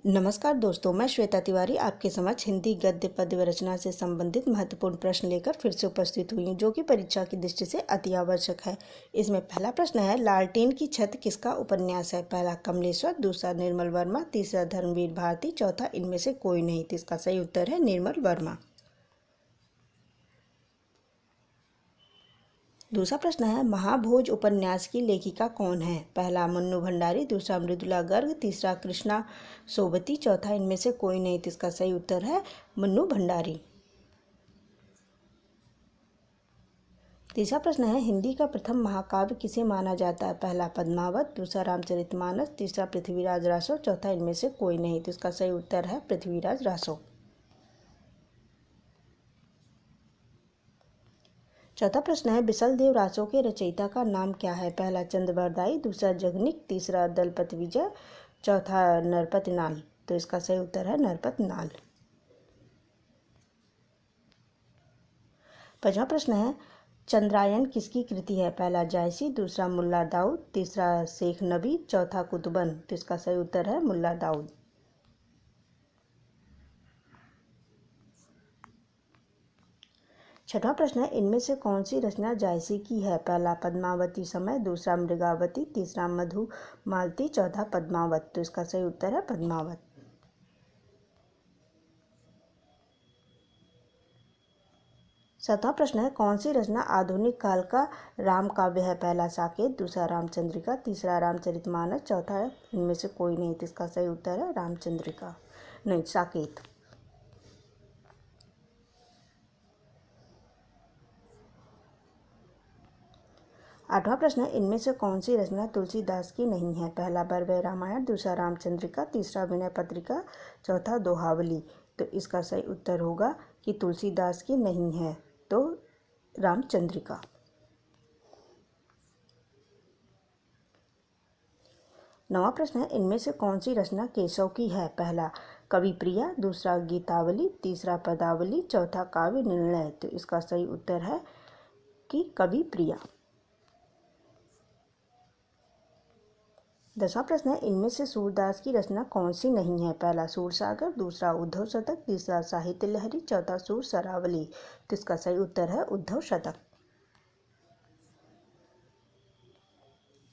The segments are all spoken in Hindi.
नमस्कार दोस्तों, मैं श्वेता तिवारी आपके समक्ष हिंदी गद्य पद्य रचना से संबंधित महत्वपूर्ण प्रश्न लेकर फिर से उपस्थित हुई हूँ, जो कि परीक्षा की दृष्टि से अति आवश्यक है। इसमें पहला प्रश्न है, लालटेन की छत किसका उपन्यास है? पहला कमलेश्वर, दूसरा निर्मल वर्मा, तीसरा धर्मवीर भारती, चौथा इनमें से कोई नहीं। तो इसका सही उत्तर है निर्मल वर्मा। दूसरा प्रश्न है, महाभोज उपन्यास की लेखिका कौन है? पहला मन्नू भंडारी, दूसरा मृदुला गर्ग, तीसरा कृष्णा सोबती, चौथा इनमें से कोई नहीं। तो इसका सही उत्तर है मन्नू भंडारी। तीसरा प्रश्न है, हिंदी का प्रथम महाकाव्य किसे माना जाता है? पहला पद्मावत, दूसरा रामचरितमानस, तीसरा पृथ्वीराज रासो, चौथा इनमें से कोई नहीं। तो इसका सही उत्तर है पृथ्वीराज रासो। चौथा प्रश्न है, बिसल देव रासो के रचयिता का नाम क्या है? पहला चंद्रबरदाई, दूसरा जगनिक, तीसरा दलपत विजय, चौथा नरपत नाल। तो इसका सही उत्तर है नरपत नाल। पांचवा प्रश्न है, चंद्रायन किसकी कृति है? पहला जायसी, दूसरा मुल्ला दाऊद, तीसरा शेख नबी, चौथा कुतुबन। तो इसका सही उत्तर है मुल्ला दाऊद। छठवां प्रश्न है, इनमें से कौन सी रचना जायसी की है? पहला पद्मावती समय, दूसरा मृगावती, तीसरा मधुमालती, चौथा पद्मावत। तो इसका सही उत्तर है पद्मावत। सातवां प्रश्न है, कौन सी रचना आधुनिक काल का राम काव्य है? पहला साकेत, दूसरा रामचंद्रिका, तीसरा रामचरितमानस, चौथा इनमें से कोई नहीं। तो इसका सही उत्तर है रामचंद्रिका, नहीं साकेत। आठवां प्रश्न है, इनमें से कौन सी रचना तुलसीदास की नहीं है? पहला बरवय रामायण, दूसरा रामचंद्रिका, तीसरा विनय पत्रिका, चौथा दोहावली। तो इसका सही उत्तर होगा कि तुलसीदास की नहीं है, तो रामचंद्रिका। नवा प्रश्न है, इनमें से कौन सी रचना केशव की है? पहला कवि प्रिया, दूसरा गीतावली, तीसरा पदावली, चौथा काव्य निर्णय। तो इसका सही उत्तर है कि कवि प्रिया। दसवां प्रश्न है, इनमें से सूरदास की रचना कौन सी नहीं है? पहला सूरसागर, दूसरा उद्धव शतक, तीसरा साहित्य लहरी, चौथा सूर सरावली। तो इसका सही उत्तर है उद्धव शतक।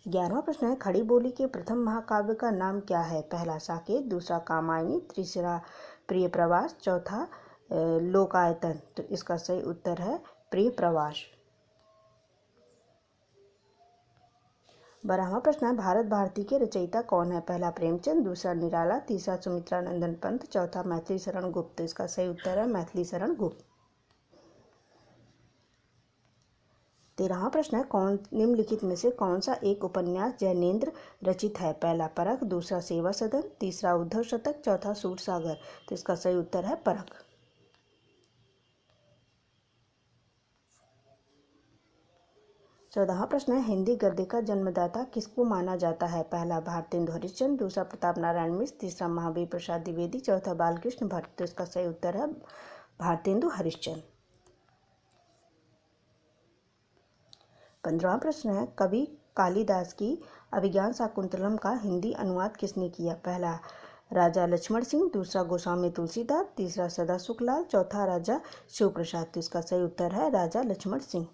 11वां प्रश्न है, खड़ी बोली के प्रथम महाकाव्य का नाम क्या है? पहला साकेत, दूसरा कामायनी, तीसरा प्रिय प्रवास, चौथा लोकायतन। तो इसका सही उत्तर है प्रिय प्रवास। 12वां प्रश्न है, भारत भारती के रचयिता कौन है? पहला प्रेमचंद, दूसरा निराला, तीसरा सुमित्रानंदन पंत, चौथा मैथिली शरण गुप्त। इसका सही उत्तर है मैथिली शरण गुप्त। 13वां प्रश्न है, कौन निम्नलिखित में से कौन सा एक उपन्यास जैनेन्द्र रचित है? पहला परख, दूसरा सेवा सदन, तीसरा उद्धव शतक, चौथा सूरसागर। तो इसका सही उत्तर है परख। 14वां प्रश्न है, हिंदी गद्य का जन्मदाता किसको माना जाता है? पहला भारतेंदु हरिश्चंद्र, दूसरा प्रताप नारायण मिश्र, तीसरा महावीर प्रसाद द्विवेदी, चौथा बालकृष्ण भट्ट। तो इसका सही उत्तर है भारतेंदु हरिश्चंद्र। 15वां प्रश्न है, कवि कालिदास की अभिज्ञान शाकुंतलम का हिंदी अनुवाद किसने किया? पहला राजा लक्ष्मण सिंह, दूसरा गोस्वामी तुलसीदास, तीसरा सदा सुखलाल, चौथा राजा शिव प्रसाद। तो इसका सही उत्तर है राजा लक्ष्मण सिंह।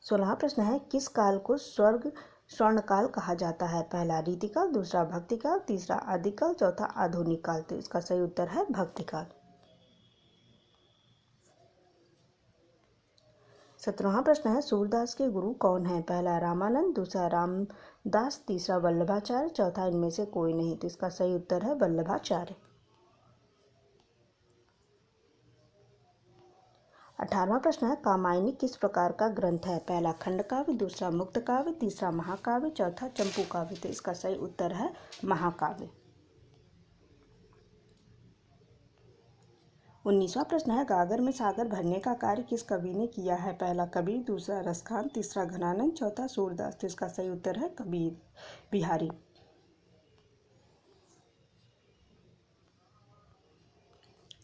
16वां प्रश्न है, किस काल को स्वर्णकाल कहा जाता है? पहला रीतिकाल, दूसरा भक्तिकाल, तीसरा आदिकाल, चौथा आधुनिक काल। तो इसका सही उत्तर है भक्तिकाल। 17वां प्रश्न है, सूरदास के गुरु कौन है? पहला रामानंद, दूसरा रामदास, तीसरा वल्लभाचार्य, चौथा इनमें से कोई नहीं। तो इसका सही उत्तर है वल्लभाचार्य। 18वां प्रश्न है, कामायनी किस प्रकार का ग्रंथ है? पहला खंड काव्य, दूसरा मुक्त काव्य, तीसरा महाकाव्य, चौथा चंपू काव्य। तो इसका सही उत्तर है महाकाव्य। 19वां प्रश्न है, गागर में सागर भरने का कार्य किस कवि ने किया है? पहला कबीर, दूसरा रसखान, तीसरा घनानंद, चौथा सूरदास। तो इसका सही उत्तर है कबीर बिहारी।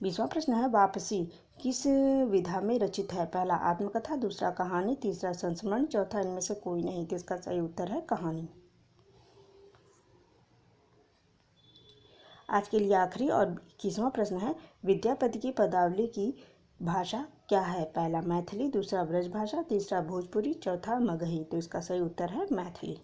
20वां प्रश्न है, वापसी किस विधा में रचित है? पहला आत्मकथा, दूसरा कहानी, तीसरा संस्मरण, चौथा इनमें से कोई नहीं। तो इसका सही उत्तर है कहानी। आज के लिए आखिरी और 21वां प्रश्न है, विद्यापति की पदावली की भाषा क्या है? पहला मैथिली, दूसरा ब्रजभाषा, तीसरा भोजपुरी, चौथा मगही। तो इसका सही उत्तर है मैथिली।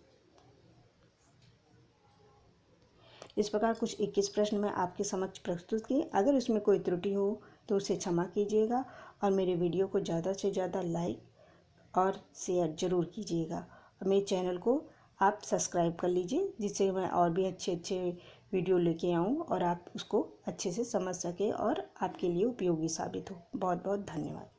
इस प्रकार कुछ 21 प्रश्न मैं आपके समक्ष प्रस्तुत किए। अगर उसमें कोई त्रुटि हो तो उसे क्षमा कीजिएगा और मेरे वीडियो को ज़्यादा से ज़्यादा लाइक और शेयर ज़रूर कीजिएगा। और मेरे चैनल को आप सब्सक्राइब कर लीजिए, जिससे मैं और भी अच्छे अच्छे वीडियो लेके आऊँ और आप उसको अच्छे से समझ सकें और आपके लिए उपयोगी साबित हो। बहुत बहुत धन्यवाद।